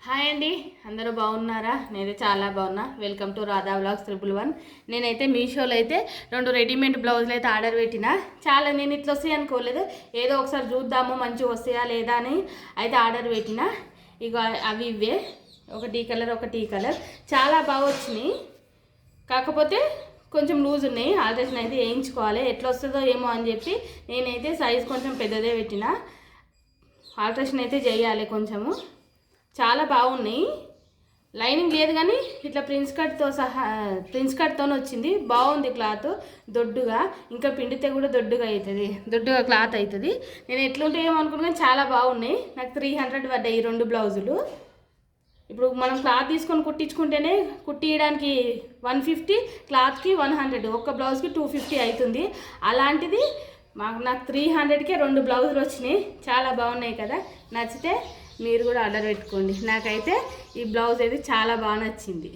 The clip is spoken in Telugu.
హాయ్ అండి, అందరూ బాగున్నారా? నేనైతే చాలా బాగున్నా. Welcome to Radha vlogs 111. నేనైతే మీషోలో అయితే 2 రెడీమేడ్ బ్లౌజులు అయితే ఆర్డర్ పెట్టిన. చాలా నేను ఇట్లా వస్తాయి అనుకోలేదు, ఏదో ఒకసారి చూద్దాము మంచిగా వస్తాయా లేదా అని అయితే ఆర్డర్ పెట్టిన. ఇక అవి ఇవే, ఒక టీ కలర్ ఒక టీ కలర్, చాలా బాగా వచ్చినాయి. కాకపోతే కొంచెం లూజ్ ఉన్నాయి. ఆల్టరేషన్ అయితే వేయించుకోవాలి, ఎట్లా వస్తుందో ఏమో అని చెప్పి నేనైతే సైజ్ కొంచెం పెద్దదే పెట్టిన. ఆల్టరేషన్ అయితే చేయాలి కొంచెము. చాలా బాగున్నాయి. లైనింగ్ లేదు కానీ ఇట్లా ప్రిన్స్ కట్తో వచ్చింది. బాగుంది క్లాత్, దొడ్డుగా, ఇంకా పిండితే కూడా దొడ్డుగా అవుతుంది, దొడ్డుగా క్లాత్ అవుతుంది. నేను ఎట్లుంటాయేమో అనుకున్నాను, చాలా బాగున్నాయి. నాకు 300 పడ్డాయి ఈ 2 బ్లౌజులు. ఇప్పుడు మనం క్లాత్ తీసుకొని కుట్టించుకుంటేనే కుట్టియడానికి 150, క్లాత్కి 100, ఒక్క బ్లౌజ్కి 250 అవుతుంది. అలాంటిది నాకు 300కే 2 బ్లౌజులు వచ్చినాయి. చాలా బాగున్నాయి కదా. నచ్చితే మీరు కూడా ఆర్డర్ పెట్టుకోండి. నాకైతే ఈ బ్లౌజ్ అయితే చాలా బాగా నచ్చింది.